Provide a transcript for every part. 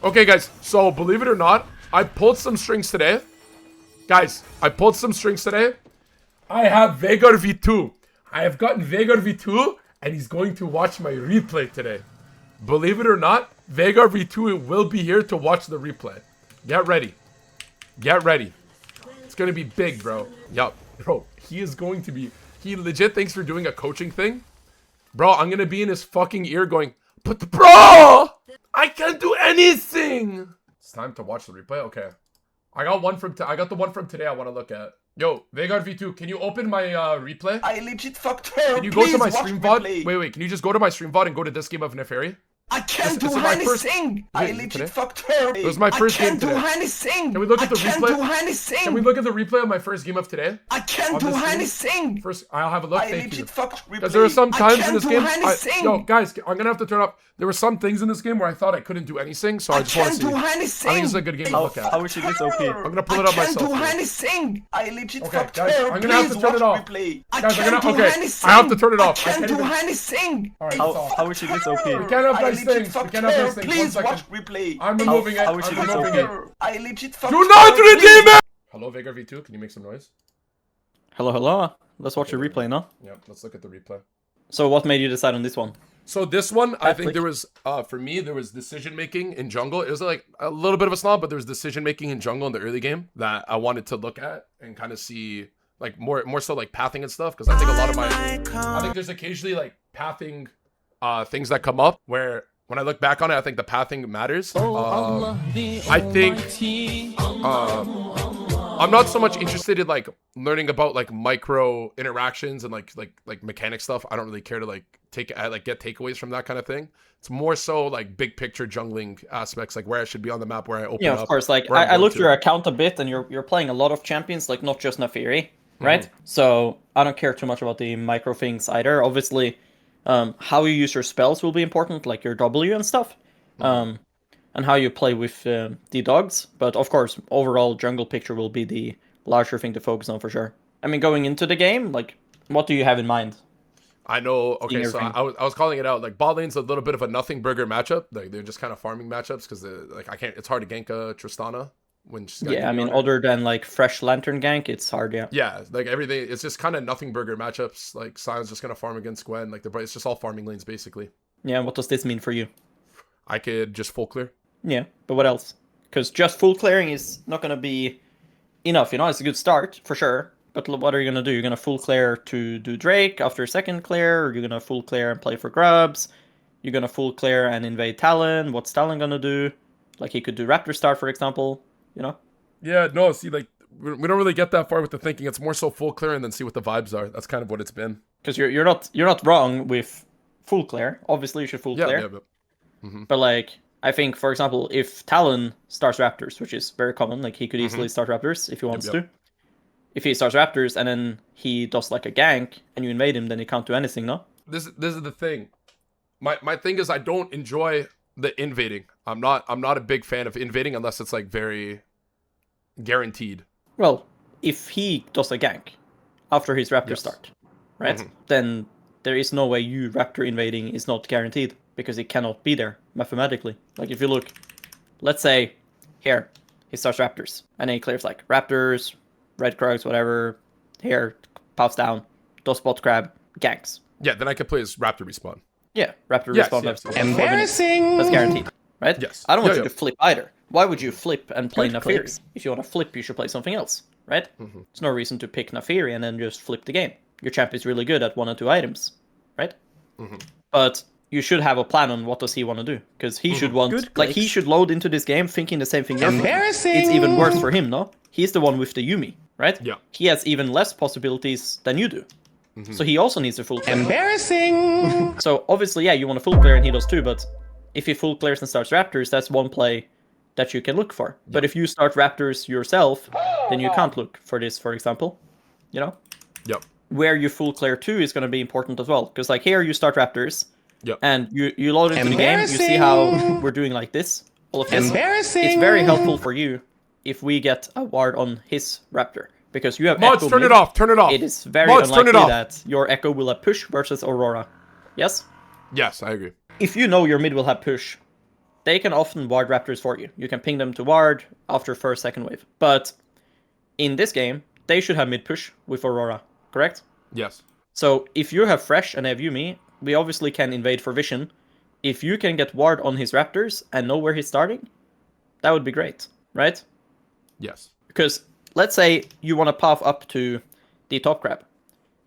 Okay, guys, so believe it or not, I pulled some strings today. Guys, I pulled some strings today. I have veigarv2. I have gotten veigarv2, and he's going to watch my replay today. Believe it or not, veigarv2 will be here to watch the replay. Get ready. Get ready. It's going to be big, bro. Yup. Bro, he is going to be... He legit thinks we're doing a coaching thing. Bro, I'm going to be in his fucking ear going, but bro, I can't do anything. It's time to watch the replay? Okay. I got the one from today I want to look at. Yo, veigarv2, can you open my replay? I legit fucked her. Can you go to my stream VOD? Wait, can you just go to my stream VOD and go to this game of Neferi? I can't do anything. I legit fucked her. It was my first game today. I can't do anything. Can we look at the replay? I can't do anything. Can we look at the replay of my first game of today? I can't do anything. First, I'll have a look. I Thank legit you. fucked replay. Because there were some times in this game. Yo, guys, I'm gonna have to turn up. There were some things in this game where I thought I couldn't do anything, so I just want to see. I think this is a good game to look at. How is this OP? I'm gonna pull it up myself. I can't do anything. I legit fucked guys, her. I'm gonna have to turn it off. Guys, I have to turn it off. I can't do anything. Alright, how is this OP? we can't have nice things. We can't have nice things. Please watch replay. I'm removing it. How is I'm this removing OP? it. I legit fucked Do not redeem it! Hello, veigarv2. Can you make some noise? Hello. Let's watch the replay now. Yeah, let's look at the replay. So what made you decide on this one? So this one, I think there was, for me, there was decision making in jungle. It was like a little bit of a snob, but there was decision making in jungle in the early game that I wanted to look at and kind of see, like more so like pathing and stuff. Because I think a lot of I think there's occasionally like pathing things that come up where when I look back on it, I think the pathing matters. I think I'm not so much interested in like learning about like micro interactions and like mechanic stuff. I don't really care to like get takeaways from that kind of thing. It's more so like big picture jungling aspects, like where I should be on the map, where I open up. Yeah, of course. Like I looked your account a bit, and you're playing a lot of champions, like not just Neferi, right? So I don't care too much about the micro things either. Obviously, how you use your spells will be important, like your W and stuff. And how you play with the dogs. But of course, overall jungle picture will be the larger thing to focus on for sure. I mean, going into the game, like, what do you have in mind? I know, okay, so I was calling it out. Like, bot lane's a little bit of a nothing burger matchup. Like, they're just kind of farming matchups because, like, it's hard to gank Tristana when she's got I mean, other than, like, fresh lantern gank, it's hard, yeah. Yeah, like, everything, it's just kind of nothing burger matchups. Like, Sion's just going to farm against Gwen. Like, it's just all farming lanes, basically. Yeah, what does this mean for you? I could just full clear. Yeah, but what else? Because just full clearing is not going to be enough, you know? It's a good start, for sure. But what are you going to do? You're going to full clear to do Drake after a second clear? Or you're going to full clear and play for grubs? You're going to full clear and invade Talon? What's Talon going to do? Like, he could do Raptor Start, for example, you know? Yeah, no, see, like, we don't really get that far with the thinking. It's more so full clear and then see what the vibes are. That's kind of what it's been. Because you're not wrong with full clear. Obviously, you should full clear. Yeah, but... But, like... I think, for example, if Talon starts Raptors, which is very common, like he could easily start Raptors if he wants to. If he starts Raptors and then he does like a gank and you invade him, then he can't do anything, no? This is the thing. My thing is I don't enjoy the invading. I'm not a big fan of invading unless it's like very guaranteed. Well, if he does a gank after his Raptor start, right? Then there is no way you Raptor invading is not guaranteed. Because he cannot be there, mathematically. Like, if you look, let's say, here, he starts Raptors, and then he clears, like, Raptors, Red Krugs, whatever, here, pops down, does bot grab, ganks. Yeah, then I could play as Raptor respawn. Yeah, Raptor respawn. Yes. Embarrassing! That's guaranteed, right? Yes. I don't want you to flip either. Why would you flip and play Neferi? If you want to flip, you should play something else, right? There's no reason to pick Neferi and then just flip the game. Your champ is really good at 1 or 2 items, right? But... you should have a plan on what does he want to do, because he should want, like, he should load into this game thinking the same thing. Embarrassing. It's even worse for him, no? He's the one with the Yumi, right? Yeah. He has even less possibilities than you do, so he also needs a full clear. Embarrassing. So obviously, yeah, you want a full clear, and he does too. But if he full clears and starts Raptors, that's one play that you can look for. Yeah. But if you start Raptors yourself, then you can't look for this, for example. You know. Yep. Where you full clear to is going to be important as well, because like here you start Raptors. Yep. And you load into the game, you see how we're doing like this, all of this. It's very helpful for you if we get a ward on his Raptor. Because you have Mods, Echo turn mid. it off, turn it off. It is very Mods, unlikely turn it off. that your Echo will have push versus Aurora. Yes? Yes, I agree. If you know your mid will have push, they can often ward raptors for you. You can ping them to ward after first, second wave. But in this game, they should have mid push with Aurora, correct? Yes. So if you have Fresh and have Yumi, we obviously can invade for vision. If you can get ward on his raptors and know where he's starting, that would be great, right? Yes. Because let's say you want to path up to the top crab,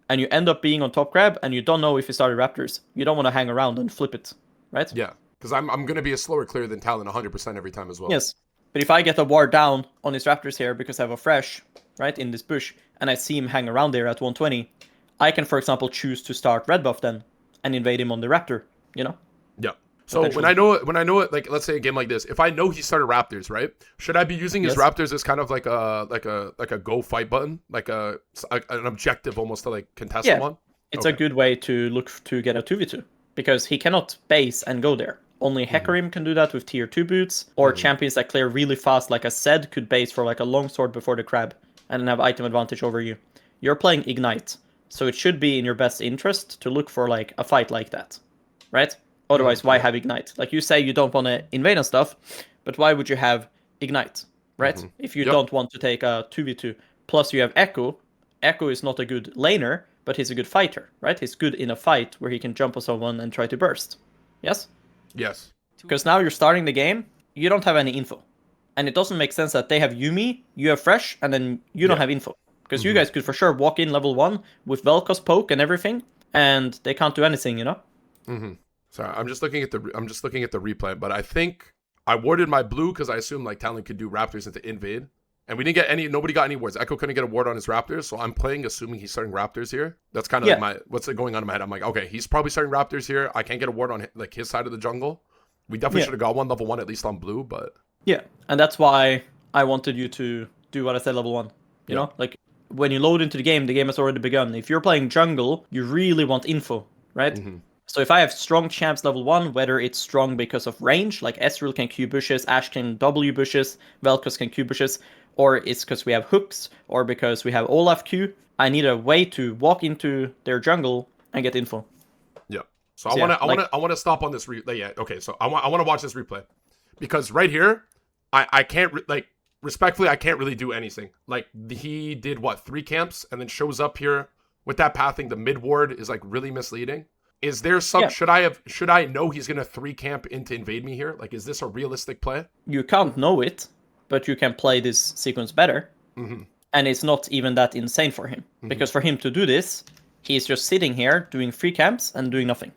and you end up being on top crab, and you don't know if he started raptors. You don't want to hang around and flip it, right? Yeah, because I'm going to be a slower clear than Talon 100% every time as well. Yes, but if I get a ward down on his raptors here because I have a Fresh, right, in this bush, and I see him hang around there at 120, I can, for example, choose to start red buff then and invade him on the raptor, you know? Yeah. So when I know it, like let's say a game like this, if I know he started raptors, right? Should I be using his raptors as kind of like a go fight button, like an objective almost to like contest him on? It's a good way to look to get a 2v2 because he cannot base and go there. Only Hecarim can do that with tier 2 boots, or champions that clear really fast, like a Zed could base for like a longsword before the crab and then have item advantage over you. You're playing Ignite, so it should be in your best interest to look for like a fight like that, right? Otherwise, why have Ignite? Like you say, you don't want to invade and stuff, but why would you have Ignite, right? If you don't want to take a 2v2. Plus you have Echo. Echo is not a good laner, but he's a good fighter, right? He's good in a fight where he can jump on someone and try to burst. Yes? Yes. Because now you're starting the game, you don't have any info. And it doesn't make sense that they have Yumi, you have Fresh, and then you don't have info. Because you guys could for sure walk in level 1 with Vel'Koz poke and everything, and they can't do anything, you know? Sorry, I'm just looking at the replay, but I think I warded my blue because I assumed like Talon could do raptors into invade. And we didn't get nobody got any wards. Echo couldn't get a ward on his raptors, so I'm playing assuming he's starting raptors here. That's kind of like what's going on in my head. I'm like, okay, he's probably starting raptors here. I can't get a ward on like his side of the jungle. We definitely should have got one level 1 at least on blue, but yeah, and that's why I wanted you to do what I said level 1. You know, like when you load into the game has already begun. If you're playing jungle, you really want info, right? So if I have strong champs level 1, whether it's strong because of range, like Ezreal can Q bushes, Ashe can W bushes, Vel'Koz can Q bushes, or it's because we have hooks, or because we have Olaf Q, I need a way to walk into their jungle and get info. Yeah. So I want to stop on this replay. Yeah. Okay. So I want to watch this replay because right here, I can't respectfully, I can't really do anything. Like he did what 3 camps and then shows up here with that pathing. The mid ward is like really misleading. Is there some should I know he's gonna 3 camp into invade me here? Like, is this a realistic play? You can't know it, but you can play this sequence better. And it's not even that insane for him. Because for him to do this, he's just sitting here doing 3 camps and doing nothing.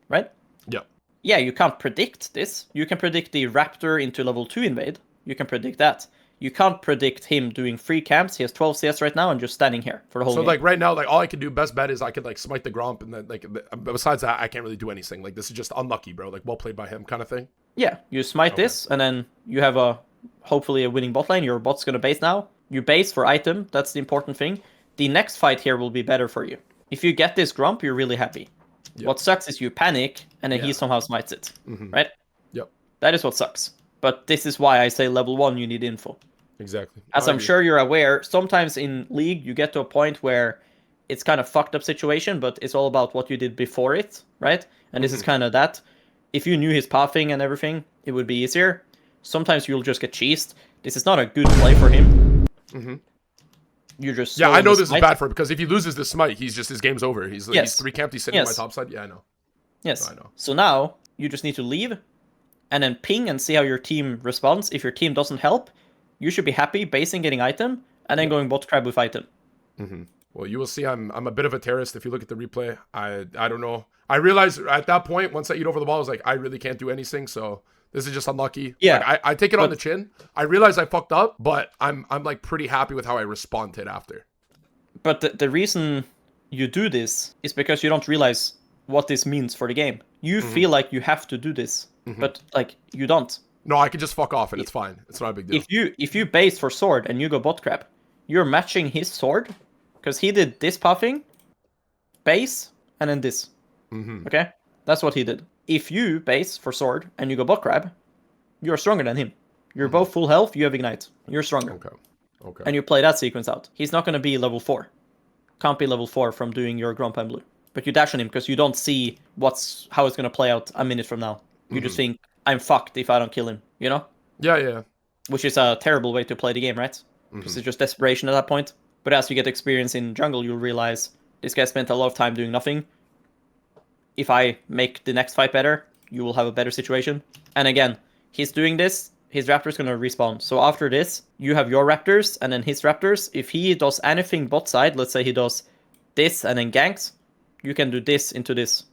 Right? Yeah. Yeah, you can't predict this. You can predict the Raptor into level 2 invade. You can predict that. You can't predict him doing 3 camps. He has 12 CS right now and just standing here for the whole game. So like right now, like all I can do best bet is I could like smite the Gromp and then like besides that, I can't really do anything. Like this is just unlucky, bro. Like well played by him kind of thing. Yeah, you smite this and then you have hopefully a winning bot lane. Your bot's gonna base now. You base for item. That's the important thing. The next fight here will be better for you. If you get this Gromp, you're really happy. Yep. What sucks is you panic and then he somehow smites it. Right? Yep. That is what sucks. But this is why I say level 1 you need info. Exactly. As I'm sure you're aware, sometimes in League you get to a point where it's kind of fucked up situation, but it's all about what you did before it, right? And this is kind of that. If you knew his pathing and everything, it would be easier. Sometimes you'll just get cheesed. This is not a good play for him. You're just I know this is bad for him because if he loses this smite, his game's over. He's 3 camped. He's sitting on my top side. Yeah, I know. Yes. So I know. So now you just need to leave, and then ping and see how your team responds. If your team doesn't help, you should be happy basing getting item and then going bot crab with item. Well, you will see I'm a bit of a terrorist if you look at the replay. I don't know. I realized at that point, once I eat over the ball, I was like, I really can't do anything. So this is just unlucky. Yeah. Like, I take it on the chin. I realize I fucked up, but I'm like pretty happy with how I responded after. But the reason you do this is because you don't realize what this means for the game. You feel like you have to do this, but like you don't. No, I can just fuck off and it's fine. It's not a big deal. If you base for sword and you go bot crab, you're matching his sword because he did this puffing, base, and then this. Okay? That's what he did. If you base for sword and you go bot crab, you're stronger than him. You're both full health, you have ignite. You're stronger. Okay. And you play that sequence out. He's not going to be level 4. Can't be level 4 from doing your Gromp and blue. But you dash on him because you don't see how it's going to play out a minute from now. You just think, I'm fucked if I don't kill him, you know? Yeah. Which is a terrible way to play the game, right? Because it's just desperation at that point. But as you get experience in jungle, you'll realize this guy spent a lot of time doing nothing. If I make the next fight better, you will have a better situation. And again, he's doing this, his raptor's gonna respawn. So after this, you have your raptors and then his raptors. If he does anything bot side, let's say he does this and then ganks, you can do this into this,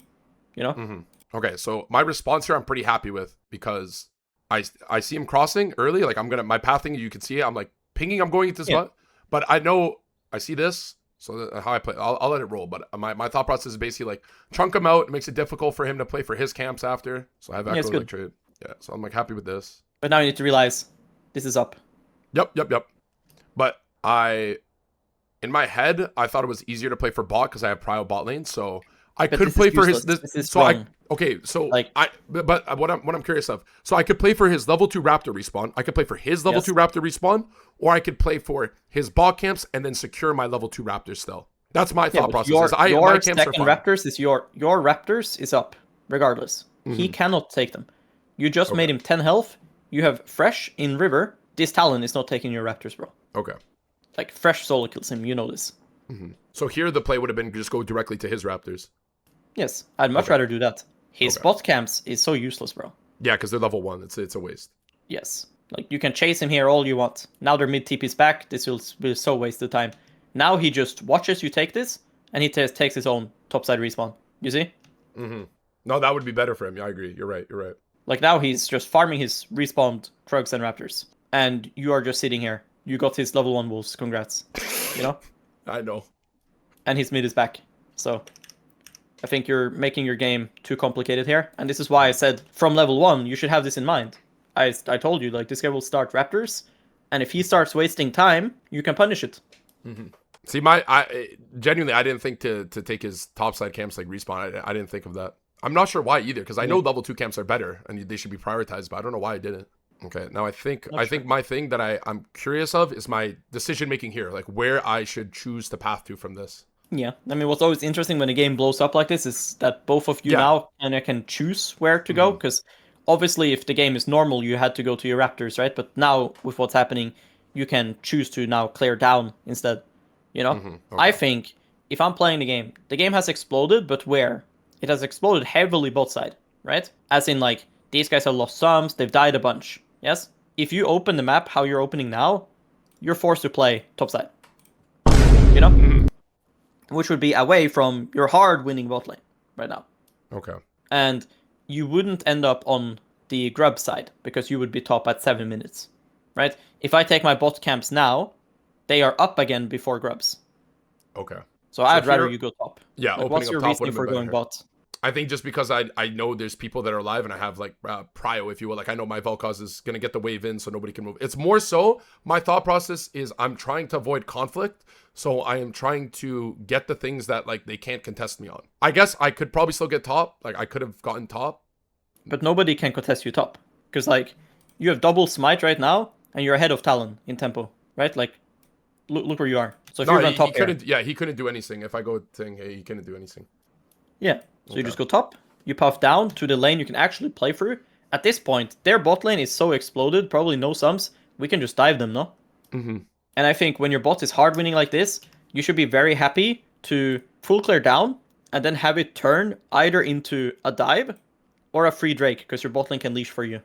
you know? Okay, so my response here I'm pretty happy with because I see him crossing early. Like my pathing, you can see it. I'm like pinging, I'm going into this spot. But I know I see this. So how I play, I'll let it roll. But my thought process is basically like chunk him out. It makes it difficult for him to play for his camps after. So I have echo like trade. Yeah, so I'm like happy with this. But now you need to realize this is up. Yep. But in my head, I thought it was easier to play for bot because I have prio bot lane. So I could play for his this. So wrong. But what I'm curious of. So I could play for his level 2 Raptor respawn. I could play for his level 2 Raptor respawn, or I could play for his bot camps and then secure my level 2 Raptors still. That's my thought process. Your my camps second Raptors is your Raptors is up regardless. He cannot take them. You just made him 10 health. You have fresh in river. This Talon is not taking your Raptors, bro. Okay. Like fresh solo kills him. You know this. So here the play would have been just go directly to his Raptors. Yes, I'd much rather do that. His bot camps is so useless, bro. Yeah, because they're level 1. It's a waste. Yes. Like, you can chase him here all you want. Now their mid TP's back. This will be so wasted time. Now he just watches you take this, and he takes his own topside respawn. You see? No, that would be better for him. Yeah, I agree. You're right. Like, now he's just farming his respawned Krugs and Raptors. And you are just sitting here. You got his level 1 wolves. Congrats. You know? I know. And his mid is back. So I think you're making your game too complicated here. And this is why I said from level 1, you should have this in mind. I told you, like, this guy will start Raptors. And if he starts wasting time, you can punish it. See, I genuinely, I didn't think to take his topside camps like respawn. I didn't think of that. I'm not sure why either, because I know level 2 camps are better and they should be prioritized, but I don't know why I didn't. Okay, now I think my thing that I'm curious of is my decision making here, like where I should choose to path to from this. Yeah, I mean, what's always interesting when a game blows up like this is that both of you now can choose where to go, because obviously if the game is normal, you had to go to your Raptors, right? But now with what's happening, you can choose to now clear down instead, you know? I think if I'm playing the game has exploded, but where? It has exploded heavily both side, right? As in, like, these guys have lost sums, they've died a bunch, yes? If you open the map how you're opening now, you're forced to play topside, you know? Which would be away from your hard winning bot lane right now. Okay. And you wouldn't end up on the grub side because you would be top at 7 minutes, right? If I take my bot camps now, they are up again before grubs. Okay. So I'd rather you go top. Yeah, like, what's your reasoning for going bot? I think just because I know there's people that are alive and I have like prio, if you will. Like I know my Vel'Koz is going to get the wave in so nobody can move. It's more so my thought process is I'm trying to avoid conflict. So I am trying to get the things that like they can't contest me on. I guess I could probably still get top. Like I could have gotten top. But nobody can contest you top. Because like you have double smite right now and you're ahead of Talon in tempo, right? Like look where you are. So if you're on top he couldn't do anything. If I go saying, hey, he couldn't do anything. Yeah. So you just go top, you puff down to the lane you can actually play through. At this point, their bot lane is so exploded, probably no sums. We can just dive them, no? And I think when your bot is hard winning like this, you should be very happy to full clear down and then have it turn either into a dive or a free Drake because your bot lane can leash for you.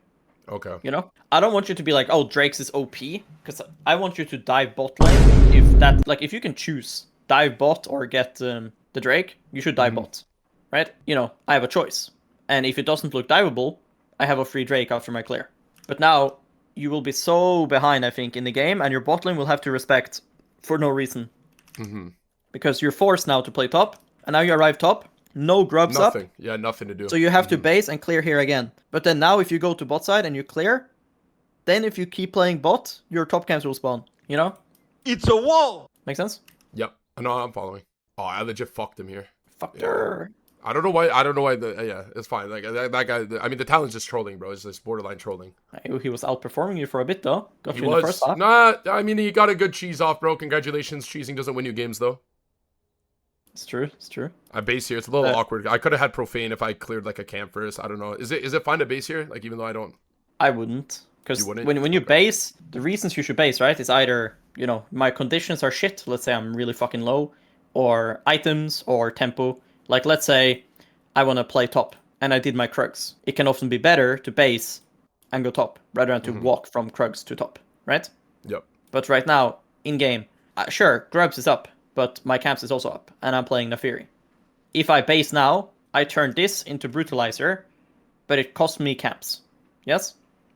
Okay. You know? I don't want you to be like, oh, Drake's is OP, because I want you to dive bot lane. If you can choose dive bot or get the Drake, you should dive bot. Right? You know, I have a choice. And if it doesn't look diveable, I have a free Drake after my clear. But now, you will be so behind, I think, in the game, and your bot lane will have to respect for no reason. Because you're forced now to play top, and now you arrive top, no grubs up. Nothing. Yeah, nothing to do. So you have to base and clear here again. But then now if you go to bot side and you clear, then if you keep playing bot, your top camps will spawn. You know? It's a wall! Make sense? Yep. No, I'm following. Oh, I legit fucked him here. Fucked her. I don't know why. Yeah, it's fine. Like that guy. I mean, the talent's just trolling, bro. It's just borderline trolling. He was outperforming you for a bit, though. Got you in the first half. Nah, I mean, he got a good cheese off, bro. Congratulations. Cheesing doesn't win you games, though. It's true. It's true. I base here. It's a little awkward. I could have had profane if I cleared like a camp first. I don't know. Is it fine to base here? Like even though I don't. I wouldn't, because when you base, the reasons you should base, right, is either, you know, my conditions are shit. Let's say I'm really fucking low, or items or tempo. Like let's say I want to play top and I did my Krugs. It can often be better to base and go top rather than to walk from Krugs to top, right? Yep. But right now in game, sure, Grubs is up, but my camps is also up, and I'm playing Nafiri. If I base now, I turn this into Brutalizer, but it costs me camps. Yes?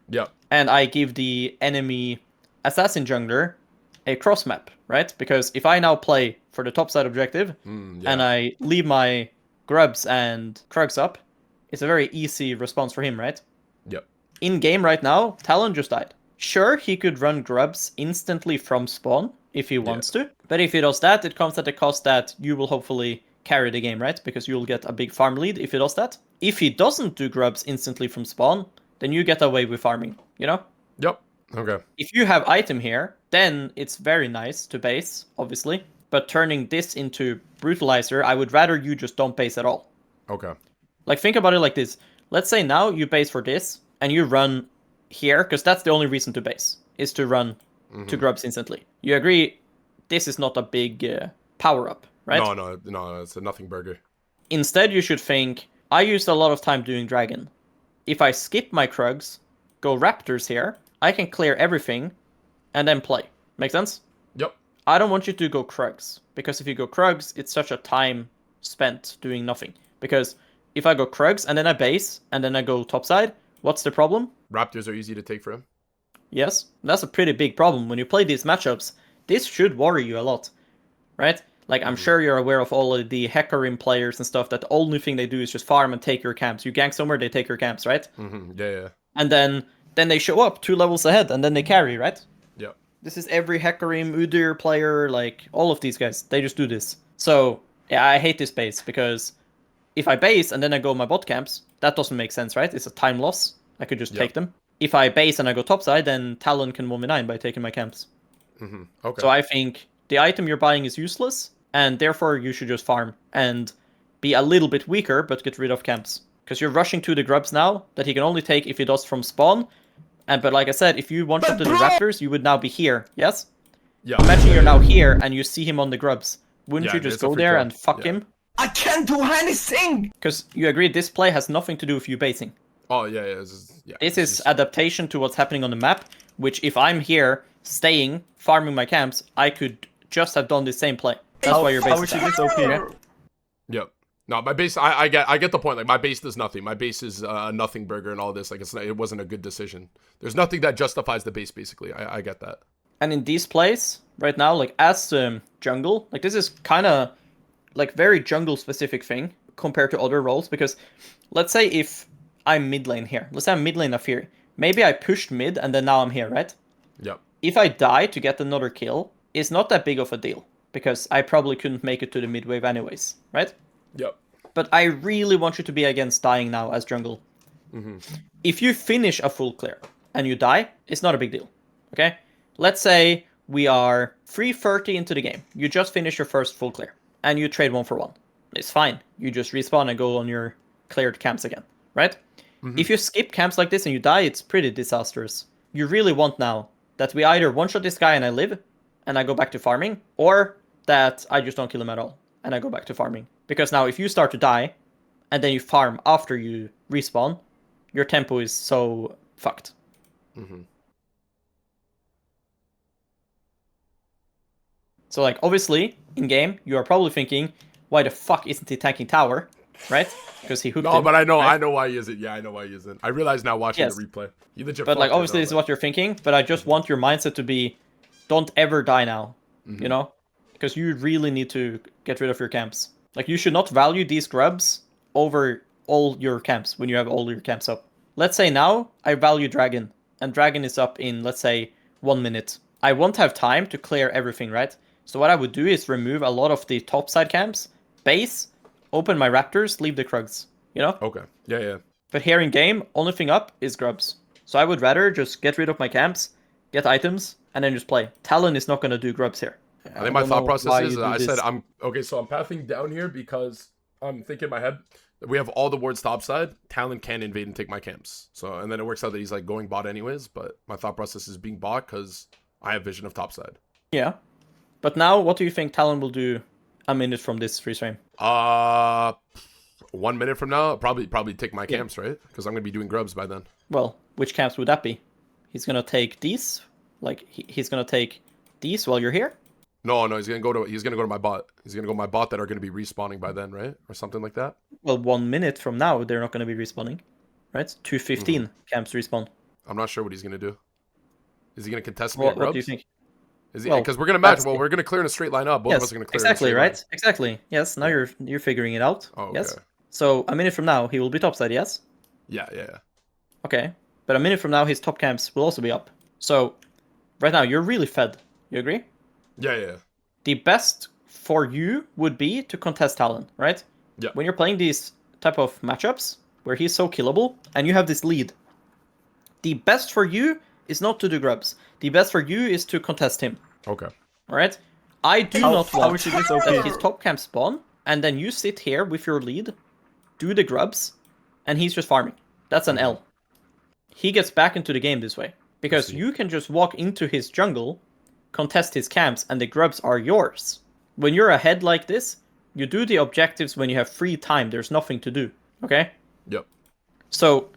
Yep. And I give the enemy Assassin Jungler a cross map, right? Because if I now play for the top side objective, and I leave my Grubs and Krugs up, it's a very easy response for him, right? Yep. In game right now, Talon just died. Sure, he could run Grubs instantly from spawn, if he wants to. But if he does that, it comes at the cost that you will hopefully carry the game, right? Because you'll get a big farm lead if he does that. If he doesn't do Grubs instantly from spawn, then you get away with farming, you know? Yep. Okay. If you have item here, then it's very nice to base, obviously. But turning this into Brutalizer, I would rather you just don't base at all. Okay. Like, think about it like this. Let's say now you base for this, and you run here, because that's the only reason to base, is to run to Grubs instantly. You agree this is not a big power-up, right? No, it's a nothing burger. Instead, you should think, I used a lot of time doing Dragon. If I skip my Krugs, go Raptors here, I can clear everything, and then play. Make sense? Yep. I don't want you to go Krugs, because if you go Krugs, it's such a time spent doing nothing. Because if I go Krugs, and then I base, and then I go topside, what's the problem? Raptors are easy to take for him. Yes, that's a pretty big problem. When you play these matchups, this should worry you a lot, right? Like, I'm sure you're aware of all of the Hecarim players and stuff that the only thing they do is just farm and take your camps. You gank somewhere, they take your camps, right? Yeah. And then they show up 2 levels ahead, and then they carry, right? Yeah. This is every Hecarim, Udyr player, like, all of these guys. They just do this. So, yeah, I hate this base, because if I base and then I go my bot camps, that doesn't make sense, right? It's a time loss. I could just take them. If I base and I go topside, then Talon can 1v9 by taking my camps. Okay. So I think the item you're buying is useless, and therefore you should just farm and be a little bit weaker, but get rid of camps. Because you're rushing to the Grubs now, that he can only take if he does from spawn. But like I said, if you one-shot to the Raptors, you would now be here, yes? Yeah. Imagine you're now here, and you see him on the Grubs. Wouldn't you just go there and fuck him? I can't do anything! Because you agree this play has nothing to do with you basing. Oh, yeah. This is adaptation to what's happening on the map, which if I'm here, staying, farming my camps, I could just have done the same play. That's why you're basing. Yep. No, my base, I get the point. Like, my base does nothing. My base is nothing burger and all this. Like, it wasn't a good decision. There's nothing that justifies the base, basically. I get that. And in these plays, right now, like, as jungle, like, this is kind of, like, very jungle-specific thing compared to other roles, because let's say if I'm mid lane here. Let's say I'm mid lane of here. Maybe I pushed mid, and then now I'm here, right? Yep. If I die to get another kill, it's not that big of a deal, because I probably couldn't make it to the mid wave anyways, right? Yep. But I really want you to be against dying now as jungle. If you finish a full clear and you die, it's not a big deal, okay? Let's say we are 3:30 into the game. You just finished your first full clear, and you trade 1 for 1. It's fine. You just respawn and go on your cleared camps again, right? If you skip camps like this and you die, it's pretty disastrous. You really want now that we either one-shot this guy and I live, and I go back to farming, or that I just don't kill him at all, and I go back to farming. Because now if you start to die, and then you farm after you respawn, your tempo is so fucked. So, like, obviously, in-game, you are probably thinking, why the fuck isn't he tanking tower? Right? Because he hooked him, but I know right? why he isn't. Yeah, I know why he isn't. I realize now watching the replay. He legit but, like, obviously this is what you're thinking, but I just want your mindset to be, don't ever die now, you know? Because you really need to get rid of your camps. Like, you should not value these Grubs over all your camps when you have all your camps up. Let's say now I value Dragon, and Dragon is up in, let's say, 1 minute. I won't have time to clear everything, right? So what I would do is remove a lot of the topside camps, base, open my Raptors, leave the Krugs, you know? Okay. Yeah. But here in game, only thing up is Grubs. So I would rather just get rid of my camps, get items, and then just play. Talon is not going to do Grubs here. I think my don't thought know process why is you do I said this. I'm okay. So I'm pathing down here because I'm thinking in my head that we have all the wards topside. Talon can invade and take my camps. So and then it works out that he's like going bot anyways. But my thought process is being bot because I have vision of topside. Yeah. But now, what do you think Talon will do a minute from this freeze frame? 1 minute from now, I'll probably take my camps, right? Because I'm gonna be doing grubs by then. Well, which camps would that be? He's gonna take these, like he's gonna take these while you're here. No, he's gonna go to my bot. He's gonna go to my bot that are gonna be respawning by then, right? Or something like that. Well, 1 minute from now, they're not gonna be respawning, right? 2:15 camps respawn. I'm not sure what he's gonna do. Is he gonna contest me What, at grubs? what do you think? Is he? Well, Because we're gonna match. that's Well, the- we're gonna clear in a straight line up. Both of us are gonna clear. Exactly, in a straight right? Exactly. Yes. Now you're figuring it out. Oh, Yes. okay. So a minute from now, he will be topside. Yes. Line. Yeah. Okay. But a minute from now, his top camps will also be up. So right now, you're really fed. You agree? Yeah. The best for you would be to contest Talon, right? Yeah. When you're playing these type of matchups where he's so killable and you have this lead, the best for you is not to do grubs. The best for you is to contest him. Okay. All right? I do not how want is this that okay? his top camp spawn, and then you sit here with your lead, do the grubs, and he's just farming. That's an L. He gets back into the game this way. Because you can just walk into his jungle, contest his camps, and the grubs are yours. When you're ahead like this, you do the objectives when you have free time. There's nothing to do. Okay? Yep. So,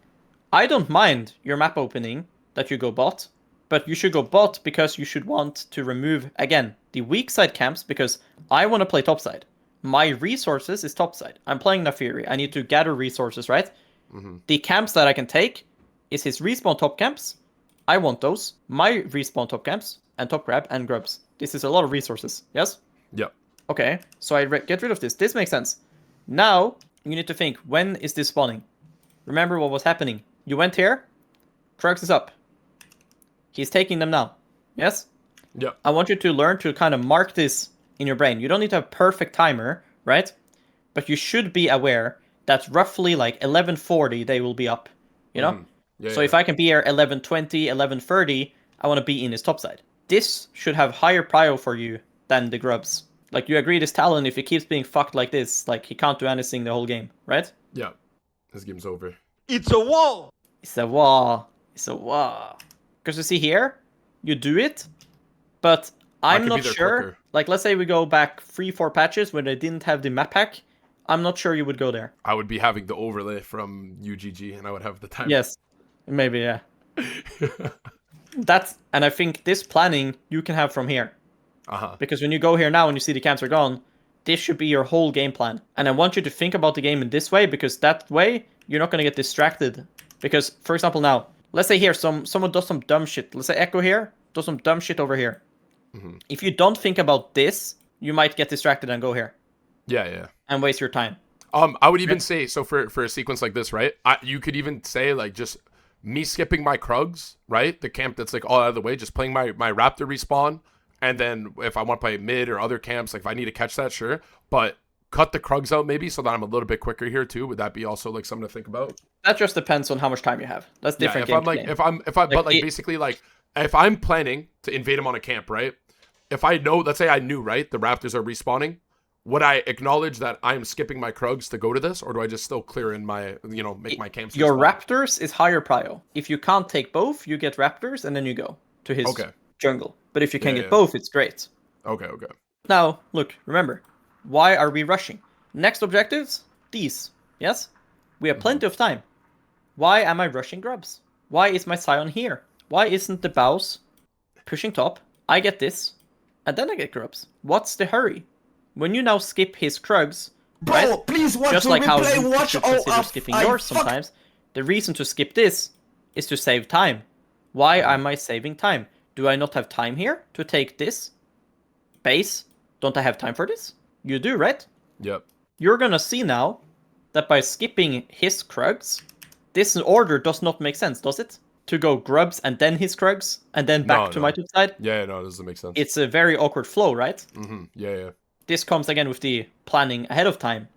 I don't mind your map opening that you go bot, but you should go bot because you should want to remove, again, the weak side camps because I want to play topside. My resources is topside. I'm playing Nafiri. I need to gather resources, right? The camps that I can take is his respawn top camps. I want those. My respawn top camps and top grab and grubs. This is a lot of resources, yes? Yep. Okay, so I get rid of this. This makes sense. Now, you need to think, when is this spawning? Remember what was happening. You went here, Krugs is up. He's taking them now. Yes? Yep. I want you to learn to kind of mark this in your brain. You don't need to have a perfect timer, right? But you should be aware that roughly like 11:40 they will be up. You know? Yeah. So if I can be here 11:20, 11:30, I want to be in his topside. This should have higher prio for you than the grubs. Like, you agree this Talon, if he keeps being fucked like this, like, he can't do anything the whole game, right? Yeah. This game's over. It's a wall! It's a wall. It's a wall. Because you see here, you do it, but I'm can not be there sure. quicker. Like, let's say we go back 3-4 patches when they didn't have the map pack. I'm not sure you would go there. I would be having the overlay from UGG, and I would have the time. Yes, maybe, yeah. And I think this planning you can have from here. Because when you go here now and you see the camps are gone, this should be your whole game plan. And I want you to think about the game in this way, because that way you're not going to get distracted. Because, for example, now, let's say here someone does some dumb shit. Let's say Echo here does some dumb shit over here. If you don't think about this, you might get distracted and go here. Yeah. And waste your time. I would even say, so for a sequence like this, right? You could even say, like, just me skipping my Krugs, right? The camp that's, like, all out of the way, just playing my Raptor respawn. And then if I want to play mid or other camps, like, if I need to catch that, sure. But cut the Krugs out maybe so that I'm a little bit quicker here, too. Would that be also, like, something to think about? That just depends on how much time you have. That's different. Yeah, if I'm planning to invade him on a camp, right? If I know, let's say I knew, right, the Raptors are respawning, would I acknowledge that I'm skipping my Krugs to go to this, or do I just still clear in my, make my camps? Your respawn? Raptors is higher prio. If you can't take both, you get Raptors and then you go to his jungle. But if you can get both, it's great. Okay. Now, look, remember, why are we rushing? Next objectives, these. Yes? We have plenty of time. Why am I rushing grubs? Why is my Scion here? Why isn't the bows pushing top? I get this, and then I get grubs. What's the hurry? When you now skip his Krugs, Bro, right? please watch Just the like how replay, you watch should all consider up. skipping yours sometimes, the reason to skip this is to save time. Why am I saving time? Do I not have time here to take this base? Don't I have time for this? You do, right? Yep. You're gonna see now that by skipping his Krugs, this order does not make sense, does it? To go grubs and then his Krugs and then back to my top side? Yeah, no, it doesn't make sense. It's a very awkward flow, right? Yeah. This comes again with the planning ahead of time,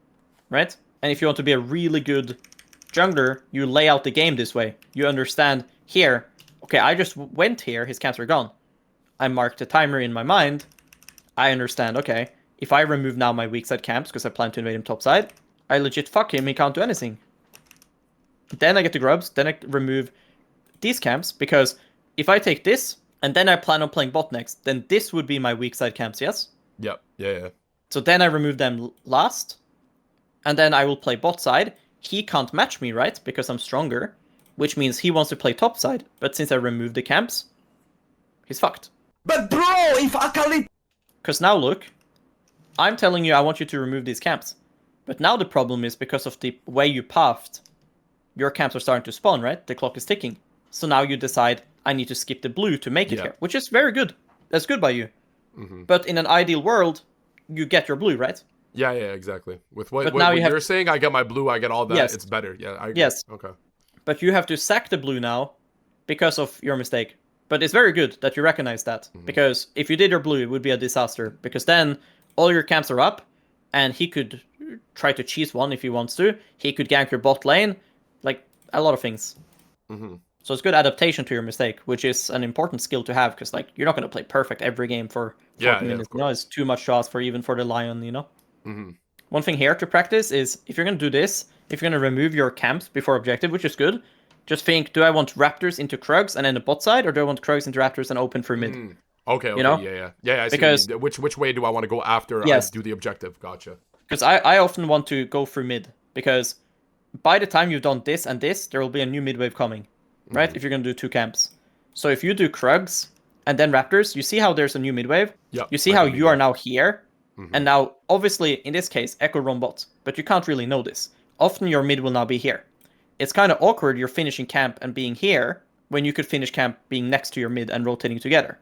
right? And if you want to be a really good jungler, you lay out the game this way. You understand here, okay, I just went here, his camps are gone. I marked a timer in my mind. I understand, okay, if I remove now my weak side camps because I plan to invade him topside, I legit fuck him, he can't do anything. Then I get the grubs, then I remove these camps, because if I take this, and then I plan on playing bot next, then this would be my weak side camps, yes? Yep. Yeah. So then I remove them last, and then I will play bot side. He can't match me, right? Because I'm stronger, which means he wants to play top side, but since I removed the camps, he's fucked. But bro, if Akali... Because now look, I'm telling you I want you to remove these camps. But now the problem is because of the way you pathed, your camps are starting to spawn, right? The clock is ticking. So now you decide, I need to skip the blue to make it here, which is very good. That's good by you. But in an ideal world, you get your blue, right? Yeah, exactly. With what you're saying, I get my blue, I get all that. Yes. It's better. Yeah, I agree. Yes. Okay. But you have to sack the blue now because of your mistake. But it's very good that you recognize that. Because if you did your blue, it would be a disaster. Because then all your camps are up, and he could try to cheese one if he wants to. He could gank your bot lane. Like, a lot of things. So it's good adaptation to your mistake, which is an important skill to have, because like you're not going to play perfect every game for 40 minutes. You know, it's too much shots for even for the Lion, you know? One thing here to practice is, if you're going to do this, if you're going to remove your camps before objective, which is good, just think, do I want Raptors into Krugs and then the bot side, or do I want Krugs into Raptors and open for mid? Okay, you know? Yeah, I see. Because, which way do I want to go after I do the objective? Gotcha. Because I often want to go through mid, because by the time you've done this and this, there will be a new mid wave coming, right? If you're going to do 2 camps. So if you do Krugs and then Raptors, you see how there's a new mid wave? Yeah. You see how you are now here? And now, obviously, in this case, Echo run bot, but you can't really know this. Often your mid will now be here. It's kind of awkward you're finishing camp and being here, when you could finish camp being next to your mid and rotating together.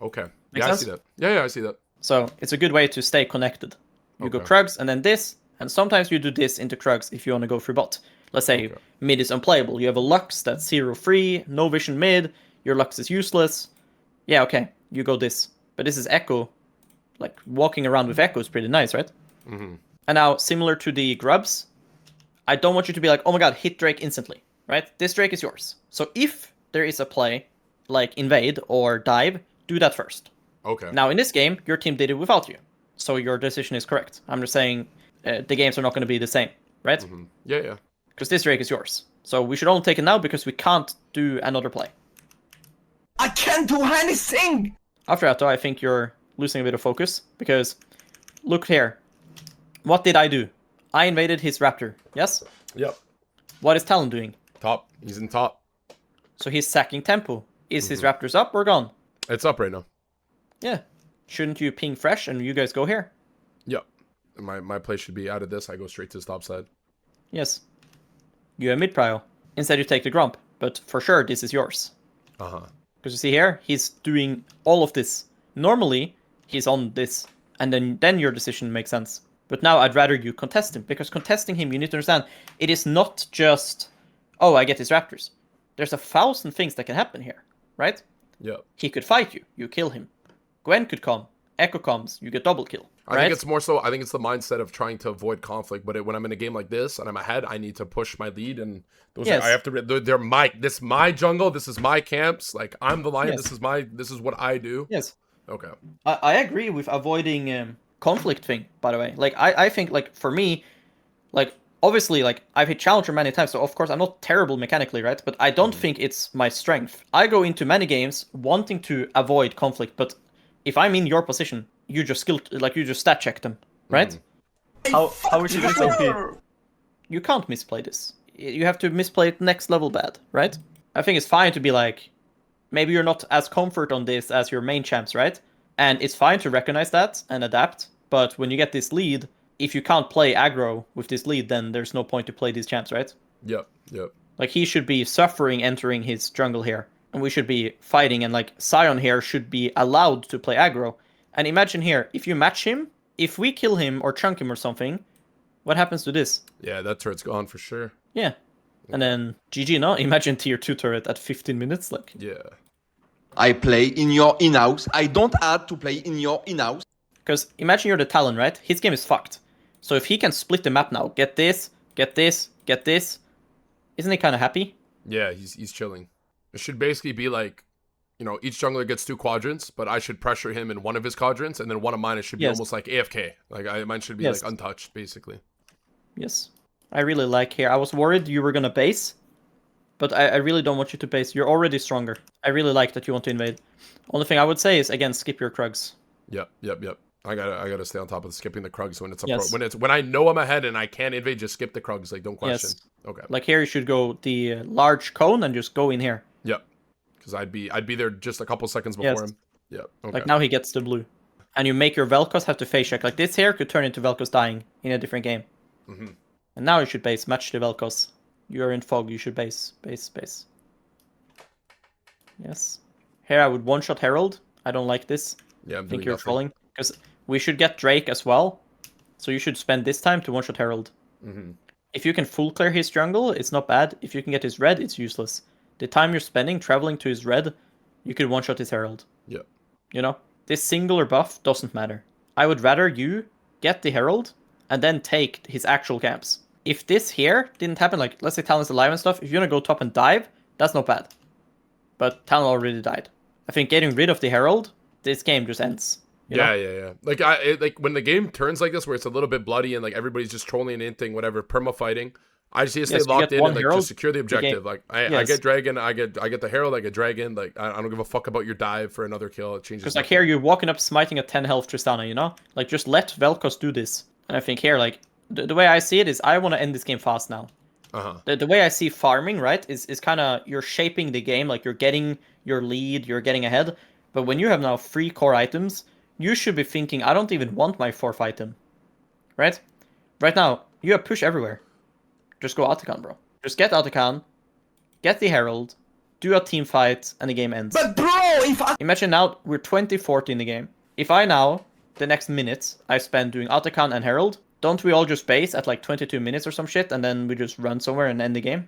Okay. Make Yeah, sense? I see that. Yeah, I see that. So it's a good way to stay connected. You go Krugs and then this, and sometimes you do this into Krugs if you want to go through bot. Let's say mid is unplayable. You have a Lux that's 0 free, no vision mid, your Lux is useless. Yeah, okay, you go this. But this is Echo. Like, walking around with Echo is pretty nice, right? And now, similar to the grubs, I don't want you to be like, oh my god, hit Drake instantly, right? This Drake is yours. So if there is a play, like invade or dive, do that first. Okay. Now, in this game, your team did it without you. So your decision is correct. I'm just saying the games are not going to be the same, right? Yeah. Because this Drake is yours. So we should only take it now because we can't do another play. I can't do anything! After that, though, I think you're losing a bit of focus. Because, look here. What did I do? I invaded his Raptor, yes? Yep. What is Talon doing? Top. He's in top. So he's sacking tempo. Is his Raptors up or gone? It's up right now. Yeah. Shouldn't you ping fresh and you guys go here? Yep. My play should be out of this. I go straight to the top side. Yes. You have mid prio. Instead you take the Grump. But for sure, this is yours. Because you see here, he's doing all of this. Normally, he's on this. And then your decision makes sense. But now I'd rather you contest him. Because contesting him, you need to understand, it is not just, oh, I get his Raptors. There's 1,000 things that can happen here. Right? Yep. He could fight you. You kill him. Gwen could come. Echo comes. You get double kill. I think it's more so, I think it's the mindset of trying to avoid conflict. But when I'm in a game like this and I'm ahead, I need to push my lead. And those I have to, this is my jungle. This is my camps. Like, I'm the lion. This is what I do. Yes. Okay. I agree with avoiding conflict thing, by the way. Like, I think, like, for me, like, obviously, like, I've hit Challenger many times, so of course I'm not terrible mechanically, right? But I don't think it's my strength. I go into many games wanting to avoid conflict, but if I'm in your position, you just stat check them, right? How would you do OP? You can't misplay this. You have to misplay it next level bad, right? I think it's fine to be like, maybe you're not as comfort on this as your main champs, right? And it's fine to recognize that and adapt, but when you get this lead, if you can't play aggro with this lead, then there's no point to play these champs, right? Yep. Like, he should be suffering entering his jungle here, and we should be fighting, and like, Sion here should be allowed to play aggro. And imagine here, if you match him, if we kill him or chunk him or something, what happens to this? Yeah, that turret's gone for sure. Yeah. And then GG, no? Imagine tier 2 turret at 15 minutes, like. Yeah. I play in your in-house. I don't have to play in your in-house. Because imagine you're the Talon, right? His game is fucked. So if he can split the map now, get this, get this, get this, isn't he kind of happy? Yeah, he's chilling. It should basically be like you know, each jungler gets 2 quadrants, but I should pressure him in one of his quadrants, and then one of mine should be almost like AFK. Like mine should be like untouched, basically. Yes. I really like here. I was worried you were gonna base, but I really don't want you to base. You're already stronger. I really like that you want to invade. Only thing I would say is, again, skip your Krugs. Yep. I gotta stay on top of skipping the Krugs when it's when I know I'm ahead and I can't invade, just skip the Krugs. Like, don't question. Yes. Okay. Like here, you should go the large cone and just go in here. Yep. Because I'd be there just a couple seconds before him. Yep. Okay. Like now he gets the blue, and you make your Vel'Koz have to face check. Like this here could turn into Vel'Koz dying in a different game. And now you should base match the Vel'Koz. You're in fog. You should base. Yes. Here I would one-shot Herald. I don't like this. Yeah, I think you're trolling. Because we should get Drake as well. So you should spend this time to one-shot Herald. If you can full clear his jungle, it's not bad. If you can get his red, it's useless. The time you're spending traveling to his red, you could one-shot his Herald. Yeah. You know? This singular buff doesn't matter. I would rather you get the Herald and then take his actual camps. If this here didn't happen, like, let's say Talon's alive and stuff, if you're gonna go top and dive, that's not bad. But Talon already died. I think getting rid of the Herald, this game just ends. You know? Yeah. Like when the game turns like this, where it's a little bit bloody and like everybody's just trolling and inting, whatever, perma fighting, I just need to stay locked in and like just secure the objective. Like I get Dragon, I get the Herald, I get Dragon. Like I don't give a fuck about your dive for another kill. It changes. Because like here, you're walking up, smiting a 10 health Tristana, you know? Like just let Vel'Koz do this. And I think here, like the way I see it is, I want to end this game fast now. The way I see farming, right, is kind of you're shaping the game. Like you're getting your lead, you're getting ahead. But when you have now 3 core items, you should be thinking, I don't even want my 4th item. Right? Right now, you have push everywhere. Just go Atakan, bro. Just get Atakan, get the Herald, do a team fight, and the game ends. But bro, if I... Imagine now, we're 20-40 in the game. If I now, the next minutes, I spend doing Atakan and Herald, don't we all just base at like 22 minutes or some shit, and then we just run somewhere and end the game?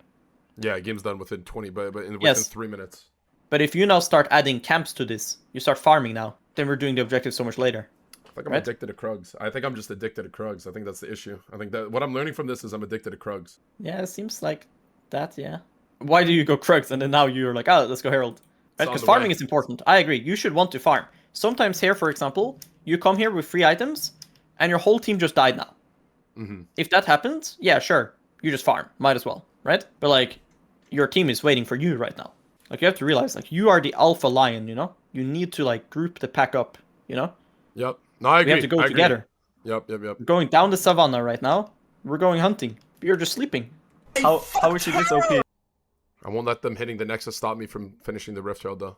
Yeah, game's done within 20, but within 3 minutes. But if you now start adding camps to this, you start farming now, then we're doing the objective so much later. I think I'm addicted to Krugs. I think I'm just addicted to Krugs. I think that's the issue. I think that what I'm learning from this is I'm addicted to Krugs. Yeah, it seems like that, yeah. Why do you go Krugs and then now you're like, oh, let's go Herald? Right? Because farming is important. I agree. You should want to farm. Sometimes here, for example, you come here with 3 items and your whole team just died now. If that happens, yeah, sure. You just farm. Might as well, right? But like, your team is waiting for you right now. Like, you have to realize, like, you are the alpha lion, you know? You need to, like, group the pack up, you know? Yep. No, I agree. We have to go together. Yep. We're going down the savannah right now. We're going hunting. You're just sleeping. How is she this OP? I won't let them hitting the Nexus stop me from finishing the Rift Herald, though.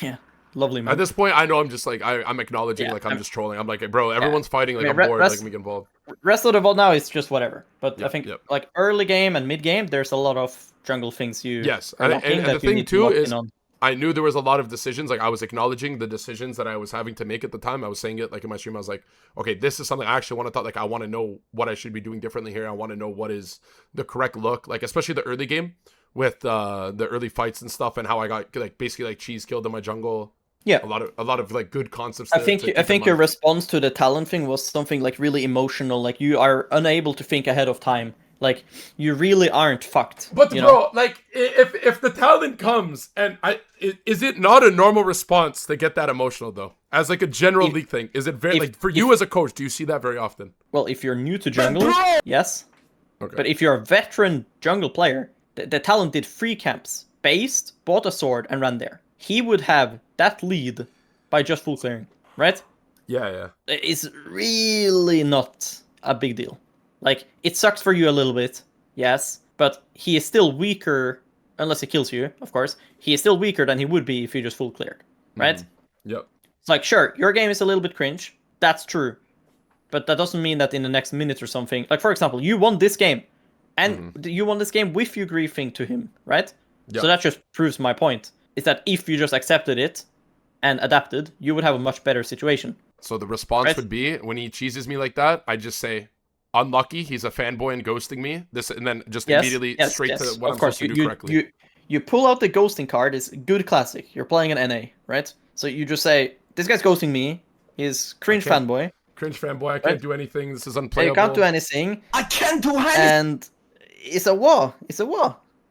Yeah. Lovely, man. At this point, I know I'm just, like, I'm acknowledging, like, I'm just trolling. I'm like, hey, bro, everyone's fighting, like, I'm bored, like, me get involved. Rest of the vault now is just whatever. But I think, like, early game and mid game, there's a lot of jungle things you... Yes, and the thing, too, is I knew there was a lot of decisions. Like, I was acknowledging the decisions that I was having to make at the time. I was saying it, like, in my stream. I was like, okay, this is something I actually want to thought. Like, I want to know what I should be doing differently here. I want to know what is the correct look. Like, especially the early game with the early fights and stuff and how I got, like, basically, like, cheese killed in my jungle. Yeah, a lot of like good concepts. I think your response to the talent thing was something like really emotional. Like you are unable to think ahead of time. Like you really aren't fucked. But bro, like if the talent comes and is it not a normal response to get that emotional though? As like a general league thing, is it very like for you as a coach? Do you see that very often? Well, if you're new to jungle, yes. Okay. But if you're a veteran jungle player, the talent did 3 camps, based, bought a sword, and ran there. He would have that lead by just full clearing, right? Yeah. It's really not a big deal. Like, it sucks for you a little bit, yes, but he is still weaker, unless he kills you, of course. He is still weaker than he would be if he just full cleared, right? Yep. It's like, sure, your game is a little bit cringe. That's true. But that doesn't mean that in the next minute or something... Like, for example, you won this game. And you won this game with you griefing to him, right? Yep. So that just proves my point. Is that if you just accepted it and adapted, you would have a much better situation. So the response would be, when he cheeses me like that, I just say, unlucky, he's a fanboy and ghosting me. This, and then just immediately straight to what I'm supposed to do correctly. You pull out the ghosting card, is good classic. You're playing an NA, right? So you just say, this guy's ghosting me, he's cringe fanboy. Cringe fanboy, I can't do anything, this is unplayable. You can't do anything. I can't do anything! And it's a war,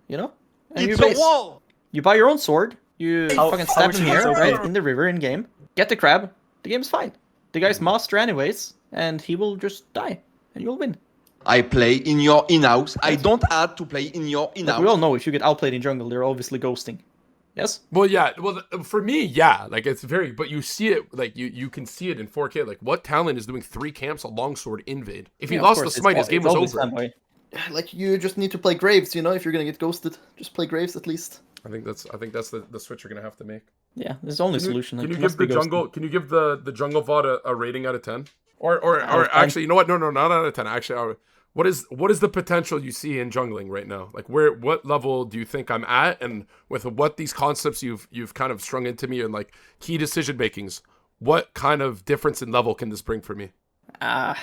you know? And it's a war! You buy your own sword, You fucking stab him here, right? In the river in game. Get the crab. The game's fine. The guy's master anyways, and he will just die, and you'll win. I play in your in-house. I don't add to play in your in-house. Like, we all know if you get outplayed in jungle, they're obviously ghosting. Yes? Well, yeah. Well, for me, yeah. Like, it's very... But you see it, like, you can see it in 4K. Like, what talent is doing 3 camps, a longsword, invade? If he lost the smite, his game was over. Like, you just need to play Graves, you know, if you're gonna get ghosted. Just play Graves at least. I think that's the switch you're gonna have to make. Yeah, there's the only solution. Can you give the jungle? Can you give the jungle VOD a rating out of 10? Or actually, you know what? No, not out of 10. Actually, what is the potential you see in jungling right now? Like, what level do you think I'm at? And with what these concepts you've kind of strung into me and like key decision makings, what kind of difference in level can this bring for me? I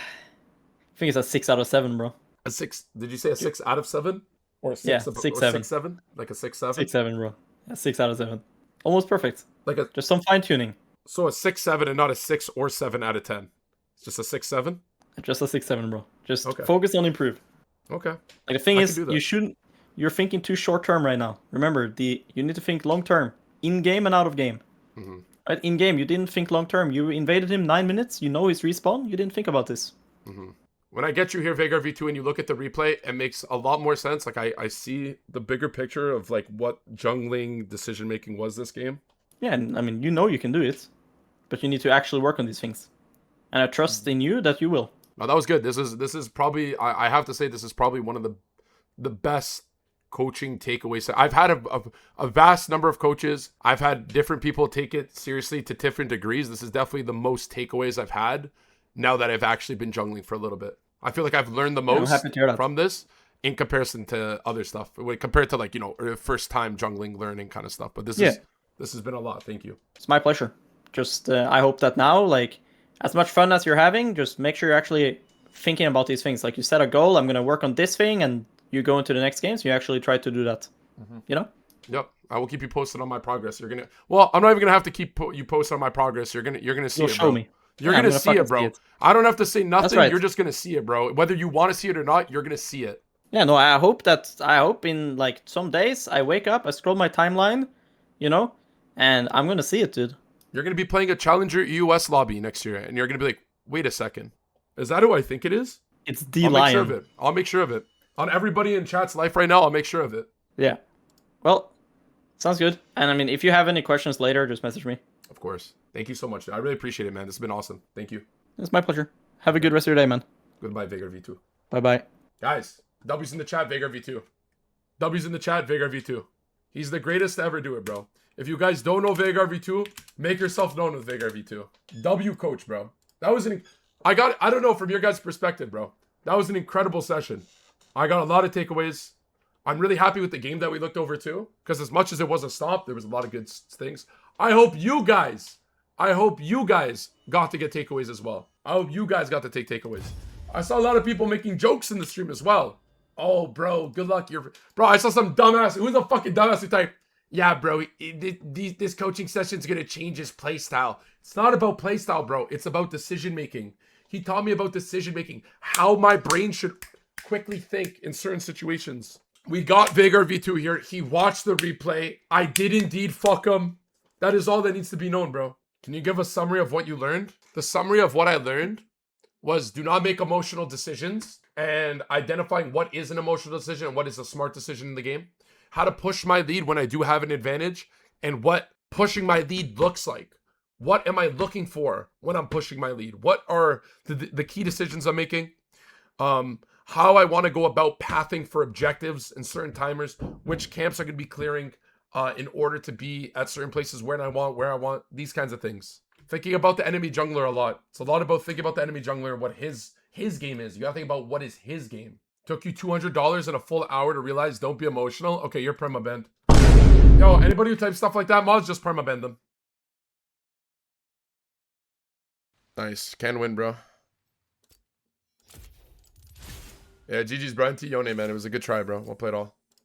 think it's a 6 out of 7, bro. A 6? Did you say a 6 out of 7? Or a 6? Yeah, or 6, 7. 6, 7? Like a 6, 7? 6, 7, bro. Yeah, 6 out of 7. Almost perfect. Like just some fine tuning. So a 6, 7, and not a 6 or 7 out of 10. It's just a 6, 7. Just a 6, 7, bro. Just focus on improve. Okay. Like, the thing is, you shouldn't. You're thinking too short term right now. Remember, you need to think long term, in game and out of game. Mm-hmm. Right? In game, you didn't think long term. You invaded him 9 minutes. You know his respawn. You didn't think about this. Mm-hmm. When I get you here, veigarv2, and you look at the replay, it makes a lot more sense. Like, I see the bigger picture of, like, what jungling decision-making was this game. Yeah, and I mean, you know you can do it. But you need to actually work on these things. And I trust in you that you will. No, that was good. This is probably, I have to say, this is probably one of the best coaching takeaways. I've had a vast number of coaches. I've had different people take it seriously to different degrees. This is definitely the most takeaways I've had now that I've actually been jungling for a little bit. I feel like I've learned the most from this in comparison to other stuff. Compared to, like, you know, first time jungling learning kind of stuff. But this has been a lot. Thank you. It's my pleasure. Just I hope that now, like, as much fun as you're having, just make sure you're actually thinking about these things. Like, you set a goal, I'm going to work on this thing, and you go into the next games, you actually try to do that. Mm-hmm. You know? Yep. I will keep you posted on my progress. You're gonna. Well, I'm not even gonna have to keep you posted on my progress. You're gonna see You'll it, show bro. me. You're gonna see it, bro. I don't have to say nothing. Right. You're just gonna see it, bro. Whether you want to see it or not, you're gonna see it. Yeah, no, I hope in, like, some days I wake up, I scroll my timeline, you know, and I'm gonna see it, dude. You're gonna be playing a Challenger EUS lobby next year, and you're gonna be like, wait a second, is that who I think it is? It's the I'll lion. make sure of it. I'll make sure of it. On everybody in chat's life right now, I'll make sure of it. Yeah. Well, sounds good. And I mean, if you have any questions later, just message me. Of course. Thank you so much. I really appreciate it, man. This has been awesome. Thank you. It's my pleasure. Have a good rest of your day, man. Goodbye, veigarv2. Bye-bye. Guys, W's in the chat, veigarv2. W's in the chat, veigarv2. He's the greatest to ever do it, bro. If you guys don't know veigarv2, make yourself known with veigarv2. W coach, bro. That was I don't know, from your guys' perspective, bro. That was an incredible session. I got a lot of takeaways. I'm really happy with the game that we looked over too, because as much as it was a stop, there was a lot of good things. I hope you guys got to get takeaways as well. I hope you guys got to take takeaways. I saw a lot of people making jokes in the stream as well. Oh, bro, good luck. Bro, I saw some dumbass. Who's a fucking dumbass who typed, yeah, bro, this coaching session's going to change his playstyle. It's not about playstyle, bro. It's about decision making. He taught me about decision making, how my brain should quickly think in certain situations. We got veigarv2 here. He watched the replay. I did indeed fuck him. That is all that needs to be known, bro. Can you give a summary of what you learned? The summary of what I learned was do not make emotional decisions, and identifying what is an emotional decision and what is a smart decision in the game. How to push my lead when I do have an advantage, and what pushing my lead looks like. What am I looking for when I'm pushing my lead? What are the key decisions I'm making? How I want to go about pathing for objectives and certain timers, which camps are going to be clearing in order to be at certain places where I want, these kinds of things. Thinking about the enemy jungler a lot. It's a lot about thinking about the enemy jungler and what his game is. You got to think about what is his game. Took you $200 in a full hour to realize don't be emotional. Okay, you're permabanned. Yo, anybody who types stuff like that, mods, just permaband them. Nice. Can win, bro. Yeah, GG's, bro. NT Yone, man. It was a good try, bro. We'll play it all.